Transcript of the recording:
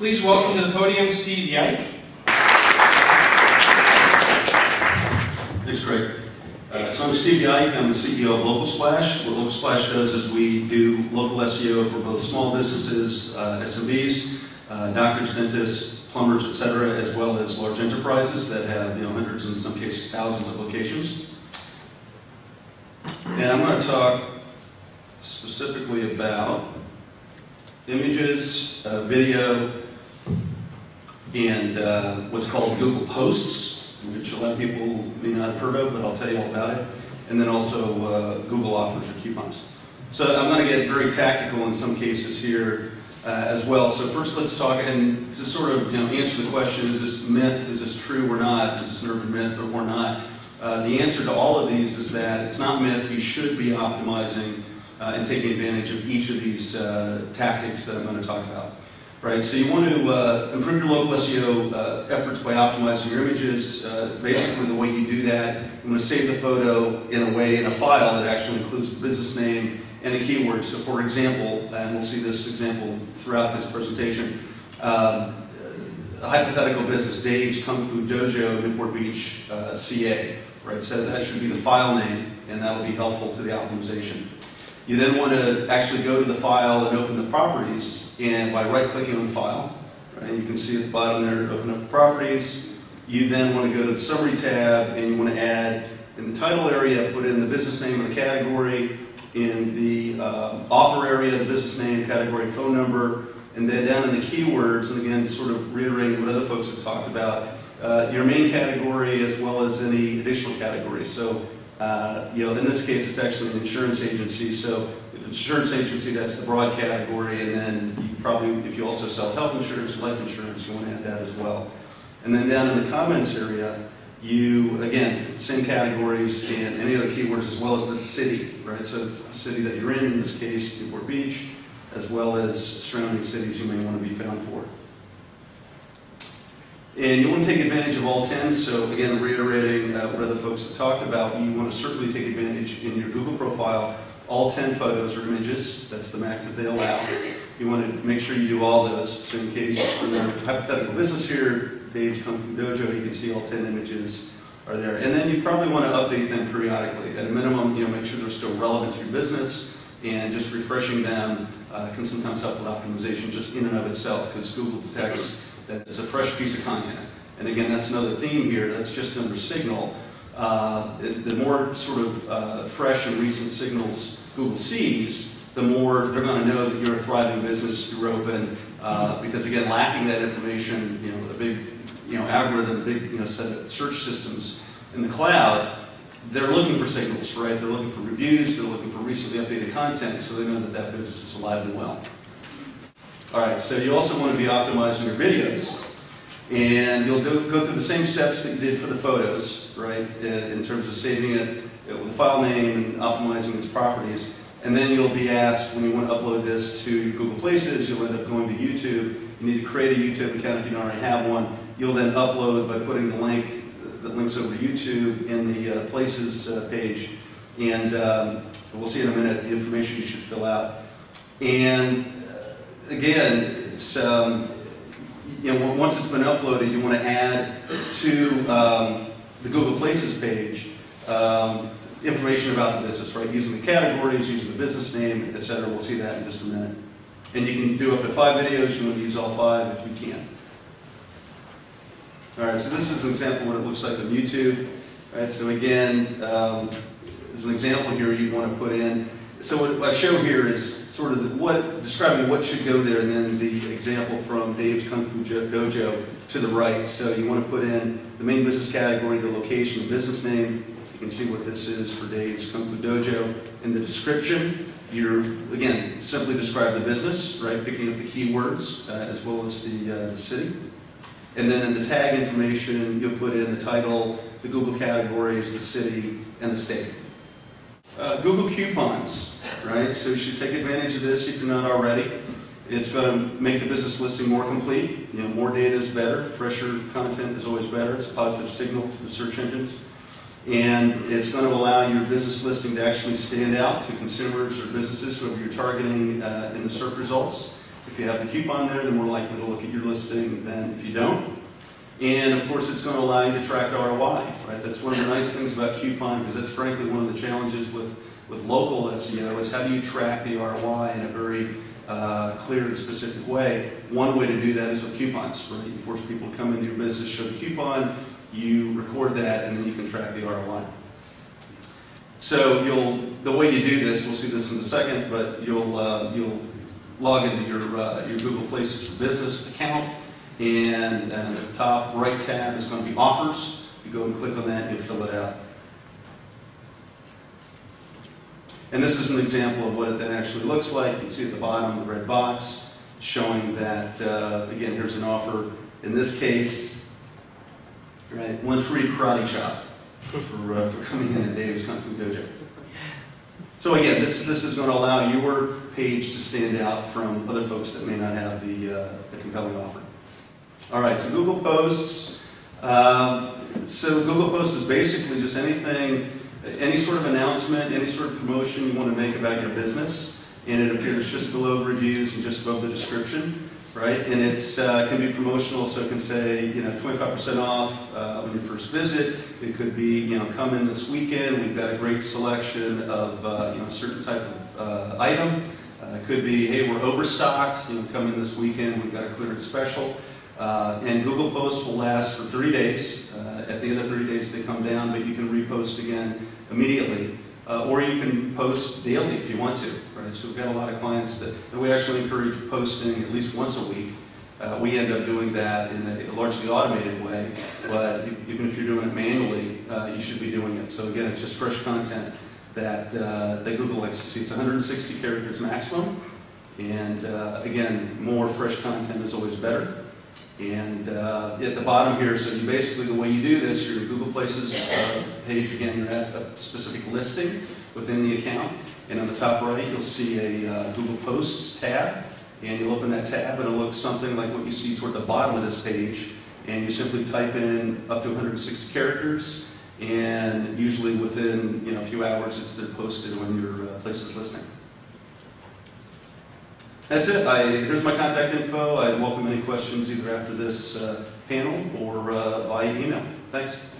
Please welcome to the podium Steve Yeich. Thanks, Greg. So I'm Steve Yeich. I'm the CEO of Local Splash. What Local Splash does is we do local SEO for both small businesses, SMBs, doctors, dentists, plumbers, etc., as well as large enterprises that have hundreds, in some cases thousands of locations. And I'm going to talk specifically about images, video, and what's called Google Posts, which a lot of people may not have heard of, but I'll tell you all about it. And then also Google Offers or coupons. So I'm going to get very tactical in some cases here as well. So first let's talk, and to sort of answer the question, is this myth, is this true or not, is this an urban myth or not? The answer to all of these is that it's not myth. You should be optimizing and taking advantage of each of these tactics that I'm going to talk about. Right, so you want to improve your local SEO efforts by optimizing your images. Basically, the way you do that, you want to save the photo in a file that actually includes the business name and a keyword. So, for example, and we'll see this example throughout this presentation, a hypothetical business, Dave's Kung Fu Dojo, Newport Beach, CA. Right, so that should be the file name, and that will be helpful to the optimization. You then want to actually go to the file and open the properties, and by right-clicking on the file, right, you can see at the bottom there, open up the properties. You then want to go to the summary tab, and you want to add in the title area, put in the business name of the category, in the author area, the business name, category, phone number, and then down in the keywords, and again, sort of reiterating what other folks have talked about, your main category as well as any additional categories. So, in this case, it's actually an insurance agency. So if it's an insurance agency, that's the broad category. And then you probably, if you also sell health insurance, life insurance, you want to add that as well. And then down in the comments area, you, again, same categories and any other keywords as well as the city, right? So the city that you're in this case, Newport Beach, as well as surrounding cities you may want to be found for. And you want to take advantage of all 10, so again, reiterating what other folks have talked about, you want to certainly take advantage in your Google profile, all 10 photos or images, that's the max that they allow. You want to make sure you do all those, so in case in the hypothetical business here, Dave's Kung Fu Dojo, you can see all 10 images are there. And then you probably want to update them periodically. At a minimum, make sure they're still relevant to your business, and just refreshing them can sometimes help with optimization just in and of itself, because Google detects that it's a fresh piece of content. And again, that's another theme here, that's just another signal. The more sort of fresh and recent signals Google sees, the more they're going to know that you're a thriving business, you're open, because again, lacking that information, a big algorithm, a big set of search systems in the cloud, they're looking for signals, right? They're looking for reviews, they're looking for recently updated content, so they know that that business is alive and well. All right, so you also want to be optimizing your videos, and you'll go through the same steps that you did for the photos, right, in terms of saving it with a file name and optimizing its properties. And then you'll be asked, when you want to upload this to Google Places, you'll end up going to YouTube. You need to create a YouTube account if you don't already have one. You'll then upload by putting the link that links over to YouTube in the Places page. And we'll see in a minute the information you should fill out. And again, it's once it's been uploaded, you want to add to the Google Places page information about the business, right? Using the categories, using the business name, etc. We'll see that in just a minute. And you can do up to 5 videos. You want to use all 5 if you can. All right. So this is an example of what it looks like on YouTube. All right. So again, as an example here, you want to put in. So what I show here is sort of describing what should go there, and then the example from Dave's Kung Fu Dojo to the right. So you want to put in the main business category, the location, the business name. You can see what this is for Dave's Kung Fu Dojo. In the description, you're, again, simply describe the business, right, picking up the keywords as well as the city. And then in the tag information, you'll put in the title, the Google categories, the city, and the state. Google coupons, right? So you should take advantage of this if you're not already. It's going to make the business listing more complete. More data is better. Fresher content is always better. It's a positive signal to the search engines. And it's going to allow your business listing to actually stand out to consumers or businesses, whoever you're targeting in the search results. If you have the coupon there, they're more likely to look at your listing than if you don't. And of course, it's going to allow you to track ROI, right? That's one of the nice things about Coupon, because that's frankly one of the challenges with local SEO is how do you track the ROI in a very clear and specific way. One way to do that is with coupons, right? You force people to come into your business, show the coupon, you record that, and then you can track the ROI. So the way you do this, we'll see this in a second, but you'll log into your Google Places for Business account, and at the top right tab is going to be Offers. You go and click on that, and you'll fill it out. And this is an example of what it then actually looks like. You can see at the bottom the red box showing that, again, here's an offer. In this case, right, 1 free karate chop for coming in at Dave's Kung Fu Dojo. So again, this is going to allow your page to stand out from other folks that may not have the compelling offer. All right, so Google Posts. So Google Posts is basically just anything, any sort of announcement, any sort of promotion you want to make about your business, and it appears just below the reviews and just above the description, right? And it can be promotional, so it can say, 25% off on your first visit. It could be, come in this weekend. We've got a great selection of, a certain type of item. It could be, hey, we're overstocked. Come in this weekend. We've got a clearance special. And Google Posts will last for 30 days. At the end of 30 days, they come down, but you can repost again immediately. Or you can post daily if you want to, right? So we've got a lot of clients that we actually encourage posting at least once a week. We end up doing that in a largely automated way, but even if you're doing it manually, you should be doing it. So again, it's just fresh content that Google likes to see. It's 160 characters maximum, and again, more fresh content is always better. And at the bottom here, so you basically, the way you do this, your Google Places page, again, you're at a specific listing within the account, and on the top right, you'll see a Google Posts tab, and you'll open that tab, and it'll look something like what you see toward the bottom of this page, and you simply type in up to 160 characters, and usually within a few hours, it's then posted on your Places listing. That's it. Here's my contact info. I welcome any questions either after this panel or via email. Thanks.